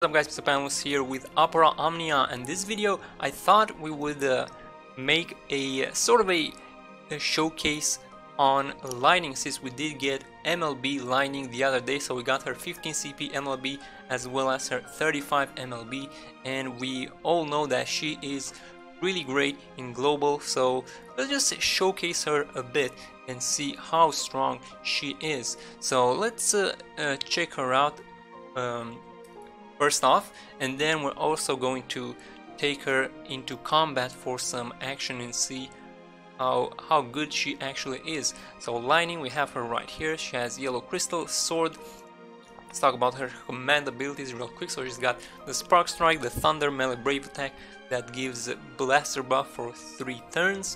What's up guys, MrPantaloons here with Opera Omnia, and this video I thought we would make a sort of a showcase on lightning, since we did get MLB lightning the other day. So we got her 15 CP MLB as well as her 35 MLB, and we all know that she is really great in global, so let's just showcase her a bit and see how strong she is. So let's check her out first off, and then we're also going to take her into combat for some action and see how good she actually is. So lightning, we have her right here. She has yellow crystal sword. Let's talk about her command abilities real quick. So she's got the spark strike, the thunder melee brave attack that gives blaster buff for 3 turns,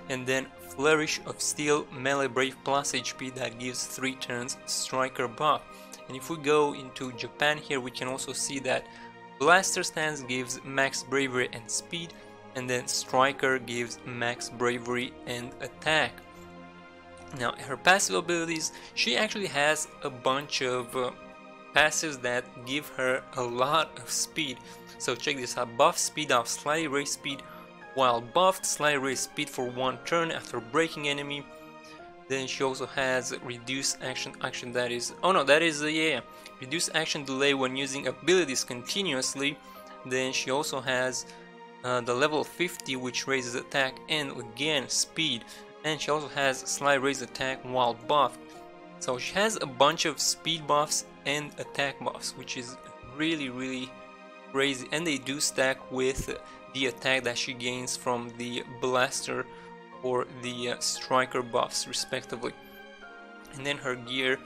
and then flourish of steel melee brave plus HP that gives 3 turns striker buff. And if we go into Japan here, we can also see that Blaster Stance gives max bravery and speed, and then Striker gives max bravery and attack. Now her passive abilities, she actually has a bunch of passives that give her a lot of speed. So check this out: buff speed of slightly raised speed while buffed, slightly raised speed for 1 turn after breaking enemy. Then she also has reduced action that is, reduced action delay when using abilities continuously. Then she also has the level 50, which raises attack and again speed, and she also has slight raise attack while buffed. So she has a bunch of speed buffs and attack buffs, which is really crazy, and they do stack with the attack that she gains from the blaster or the striker buffs respectively. And then her gear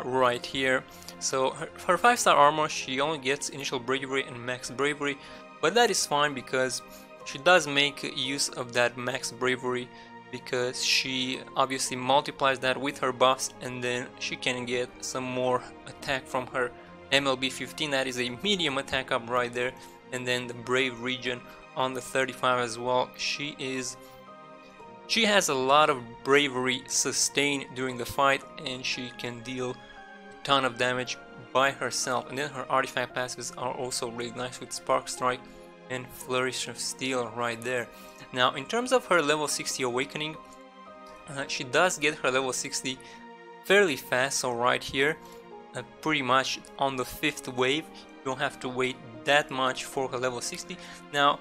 right here. So her 5-star armor, she only gets initial bravery and max bravery, but that is fine because she does make use of that max bravery, because she obviously multiplies that with her buffs, and then she can get some more attack from her MLB 15. That is a medium attack up right there, and then the brave region on the 35 as well. She has a lot of bravery sustain during the fight, and she can deal a ton of damage by herself. And then her artifact passives are also really nice with Spark Strike and Flourish of Steel right there. Now in terms of her level 60 awakening, she does get her level 60 fairly fast. So right here, pretty much on the 5th wave, you don't have to wait that much for her level 60. Now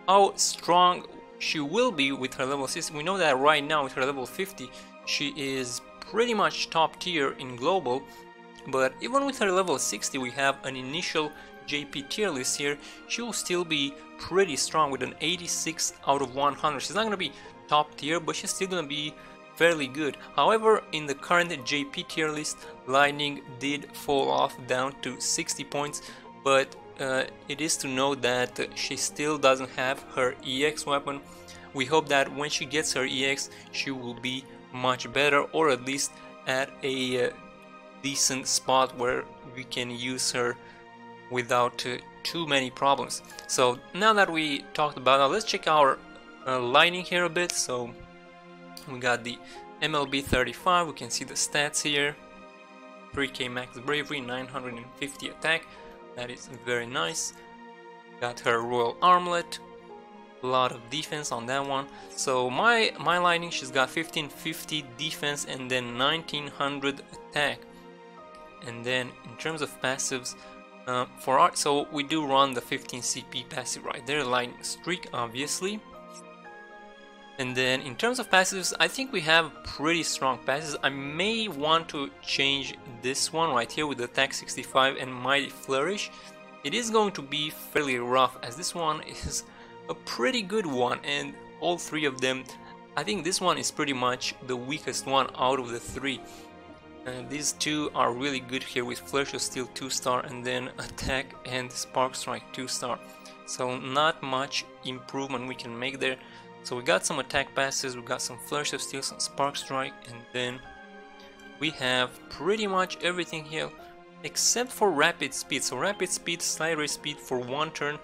how strong she will be with her level 60, we know that right now with her level 50 she is pretty much top tier in global, but even with her level 60 we have an initial JP tier list here. She will still be pretty strong with an 86 out of 100. She's not going to be top tier, but she's still going to be fairly good. However, in the current JP tier list, lightning did fall off down to 60 points, but it is to note that she still doesn't have her EX weapon. We hope that when she gets her EX, she will be much better, or at least at a decent spot where we can use her without too many problems. So now that we talked about that, let's check our lightning here a bit. So we got the MLB 35, we can see the stats here: 3k max bravery, 950 attack. That is very nice. Got her royal armlet, a lot of defense on that one. So my lightning, she's got 1550 defense and then 1900 attack. And then in terms of passives, so we do run the 15 CP passive right there, lightning streak obviously. And then in terms of passives, I think we have pretty strong passives. I may want to change this one right here with attack 65 and mighty flourish. It is going to be fairly rough, as this one is a pretty good one, and all 3 of them, I think this one is pretty much the weakest one out of the 3. These 2 are really good here with Flourish of Steel 2-star and then attack and Spark Strike 2-star. So not much improvement we can make there. So we got some attack passes, we got some Flourish of Steel, some Spark Strike, and then we have pretty much everything here except for rapid speed. So rapid speed, slight raise speed for 1 turn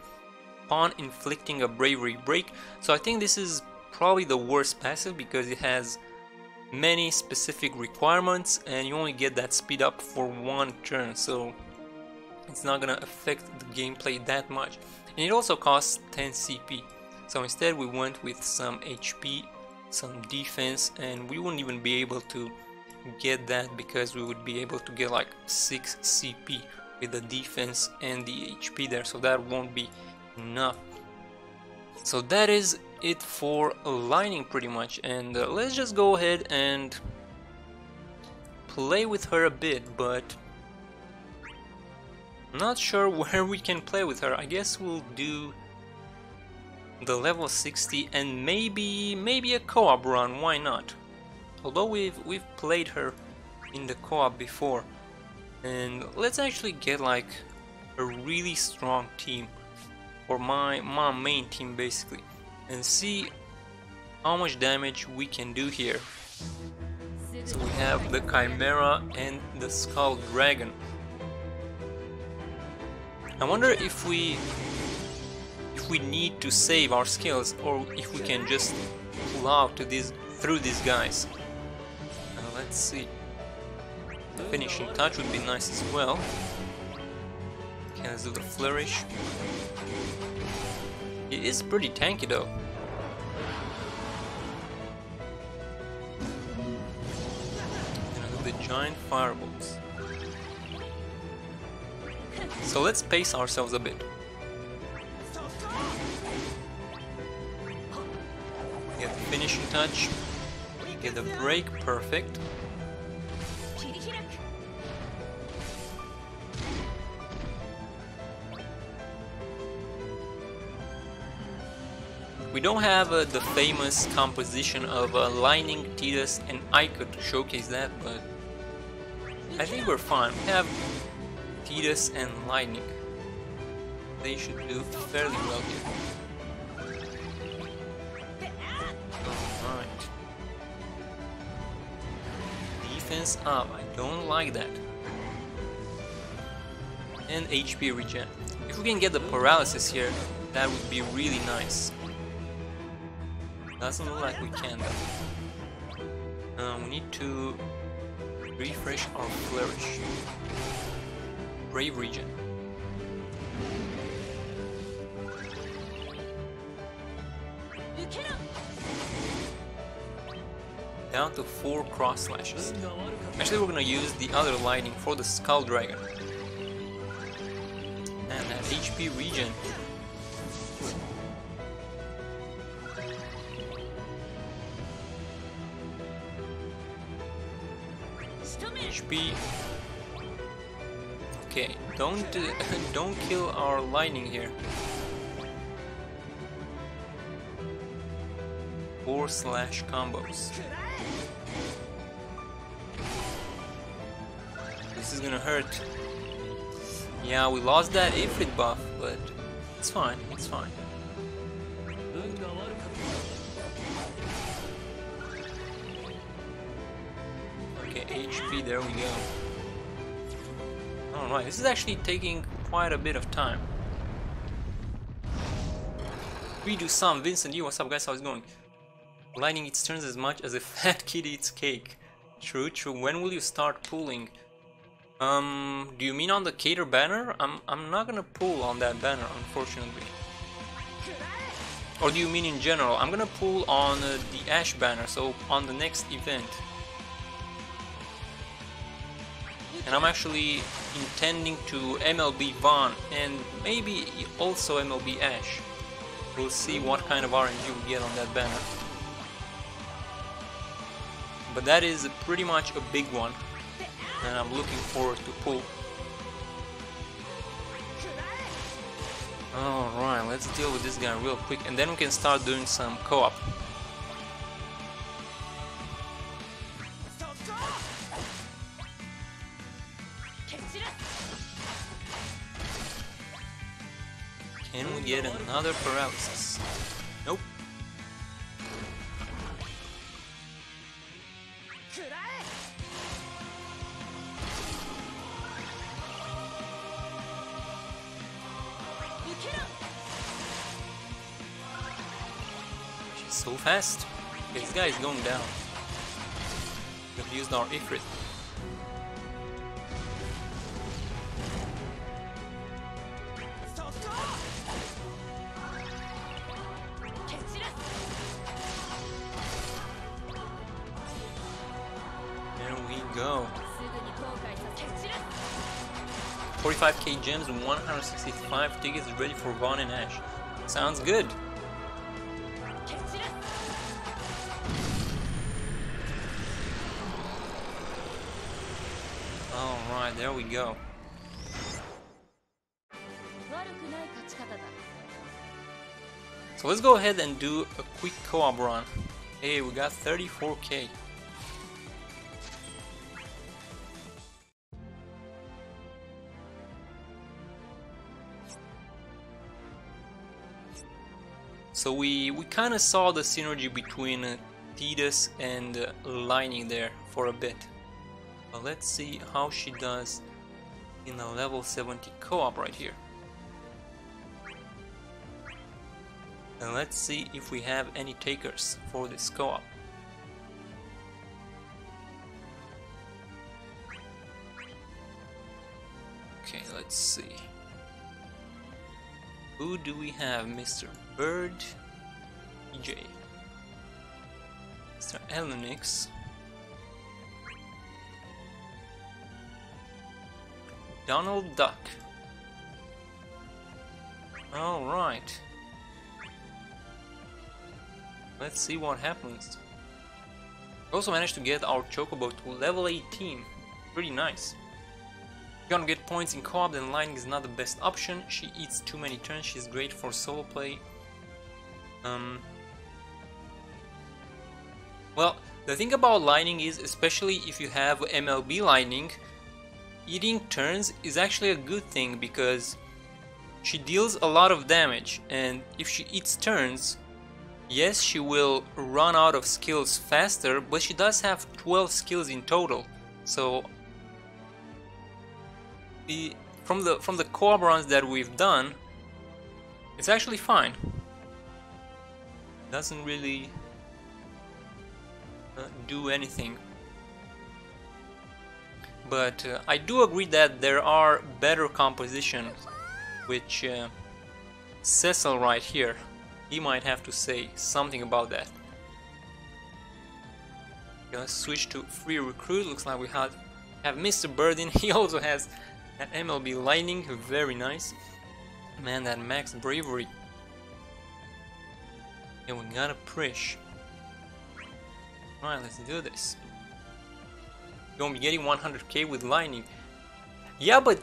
upon inflicting a bravery break. So I think this is probably the worst passive because it has many specific requirements and you only get that speed up for 1 turn. So it's not gonna affect the gameplay that much. And it also costs 10 CP. So instead we went with some HP, some defense, and we wouldn't even be able to get that because we would be able to get like 6 CP with the defense and the HP there, so that won't be enough. So that is it for Lightning pretty much, and let's just go ahead and play with her a bit, but I'm not sure where we can play with her. I guess we'll do the level 60 and maybe a co-op run, why not? Although we've played her in the co-op before, and let's actually get like a really strong team, or my main team basically, and see how much damage we can do here. So we have the Chimera and the Skull Dragon. I wonder if we need to save our skills, or if we can just pull out through these guys. Let's see. The finishing touch would be nice as well. Okay, let's do the flourish. It is pretty tanky though. And the giant fireballs. So let's pace ourselves a bit. Get the finishing touch. Get the break, perfect. We don't have the famous composition of Lightning, Tidus, and Ico to showcase that, but I think we're fine. We have Tidus and Lightning. They should do fairly well here. Alright. Defense up, I don't like that. And HP regen. If we can get the paralysis here, that would be really nice. Doesn't look like we can though. We need to refresh our flourish. Brave regen. Down to 4 cross slashes. Actually, we're gonna use the other lightning for the Skull Dragon. And that HP regen. HP. Okay, don't kill our lightning here. 4 slash combos. This is gonna hurt. Yeah, we lost that Ifrit buff, but it's fine, it's fine. Okay, HP, there we go. Alright, this is actually taking quite a bit of time. We do some. Vincent, you, what's up guys, how's it going? Lightning eats turns as much as a fat kid eats cake. True, true. When will you start pulling? Do you mean on the Cater banner? I'm not gonna pull on that banner, unfortunately. Or do you mean in general? I'm gonna pull on the Ash banner, so on the next event. And I'm actually intending to MLB Vaughn and maybe also MLB Ash. We'll see what kind of RNG we get on that banner. But that is pretty much a big one, and I'm looking forward to pull. Alright, let's deal with this guy real quick, and then we can start doing some co-op. Can we get another paralysis? Nope. She's so fast. Okay, this guy is going down. We've used our Ifrit. go. 45k gems and 165 tickets ready for Vaughn and Ash. Sounds good. Alright, there we go. So let's go ahead and do a quick co-op run. Hey, we got 34k. So we kind of saw the synergy between Tidus and Lightning there for a bit. But let's see how she does in a level 70 co-op right here. And let's see if we have any takers for this co-op. Okay, let's see. Who do we have? Mr. Bird, EJ, Mr. Elenix, Donald Duck. Alright. Let's see what happens. We also managed to get our Chocobo to level 18. Pretty nice. If you want to get points in co-op, then Lightning is not the best option. She eats too many turns. She's great for solo play. Well, the thing about Lightning is, especially if you have MLB Lightning, eating turns is actually a good thing because she deals a lot of damage, and if she eats turns, yes, she will run out of skills faster, but she does have 12 skills in total. So from the co-op runs that we've done, it's actually fine. Doesn't really do anything. But I do agree that there are better compositions, which Cecil right here, he might have to say something about that. Okay, let's switch to free recruit. Looks like we have Mr. Birdin. He also has an MLB Lightning, very nice. Man, that max bravery. And we got a Prish. Alright, let's do this. You're gonna be getting 100k with Lightning. Yeah, but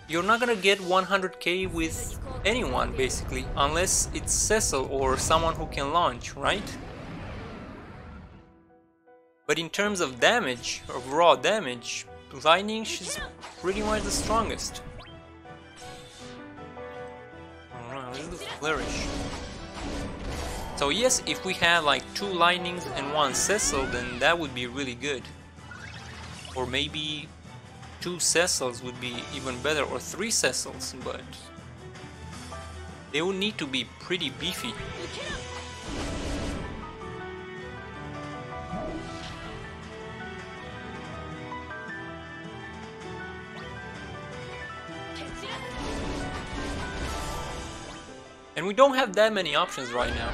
you're not gonna get 100k with anyone, basically, unless it's Cecil or someone who can launch, right? But in terms of damage, of raw damage, Lightning, she's pretty much the strongest. Alright, let's do Flourish. So yes, if we had like 2 Lightnings and 1 Cecil, then that would be really good. Or maybe 2 Cecils would be even better, or 3 Cecils, but they would need to be pretty beefy. And we don't have that many options right now.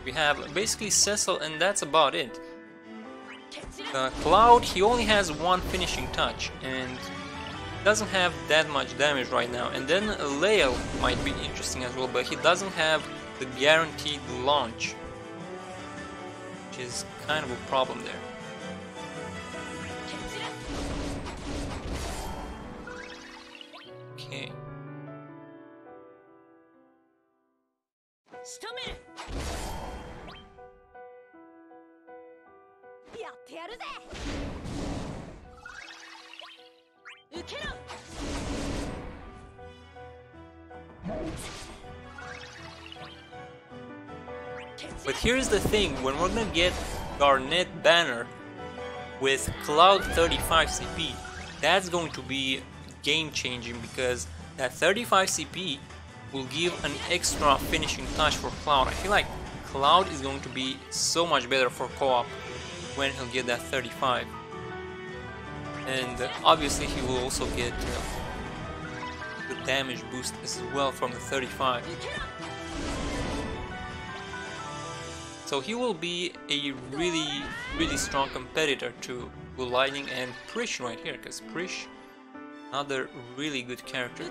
We have basically Cecil, and that's about it. Cloud, he only has 1 finishing touch and doesn't have that much damage right now. And then Lael might be interesting as well, but he doesn't have the guaranteed launch, which is kind of a problem there. Okay. But here's the thing, when we're gonna get Garnet Banner with Cloud 35 CP, that's going to be game changing, because that 35 CP will give an extra finishing touch for Cloud. I feel like Cloud is going to be so much better for co-op when he'll get that 35. And obviously he will also get the damage boost as well from the 35. So he will be a really strong competitor to Lightning and Prish right here, because Prish, another really good character.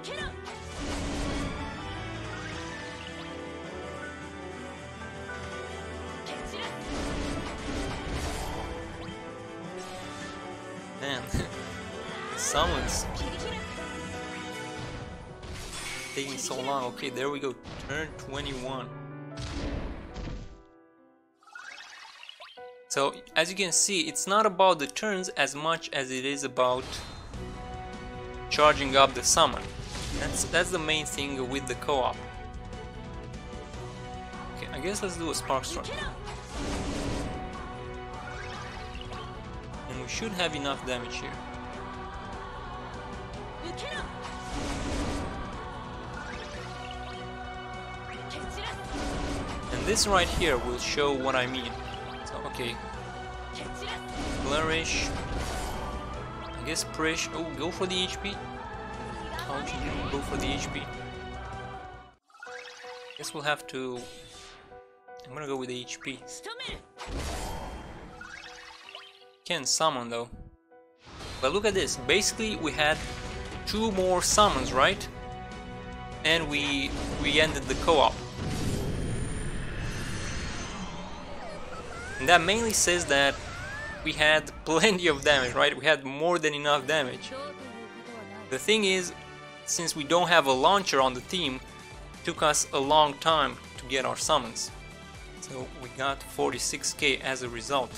Man, summons taking so long. Okay, there we go. Turn 21. So as you can see, it's not about the turns as much as it is about charging up the summon. That's the main thing with the co-op. Okay, I guess let's do a Spark Strike. And we should have enough damage here. And this right here will show what I mean. So, okay. Flourish. I guess Prish. Oh, go for the HP. Oh, she didn't go for the HP. Guess we'll have to. I'm gonna go with the HP. Can't summon though. But look at this. Basically, we had 2 more summons, right? And we ended the co-op. And that mainly says that we had plenty of damage, right? We had more than enough damage. The thing is, since we don't have a launcher on the team, it took us a long time to get our summons. So we got 46k as a result.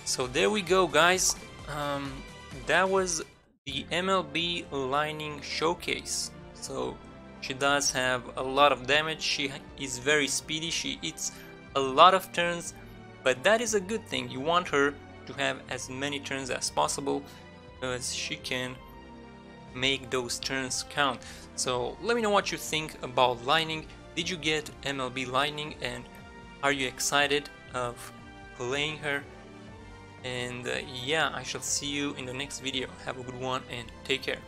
So there we go, guys. That was the MLB Lightning Showcase. So she does have a lot of damage, she is very speedy, she eats a lot of turns, but that is a good thing. You want her to have as many turns as possible because she can make those turns count. So let me know what you think about Lightning. Did you get MLB Lightning and are you excited of playing her? And yeah, I shall see you in the next video. Have a good one and take care.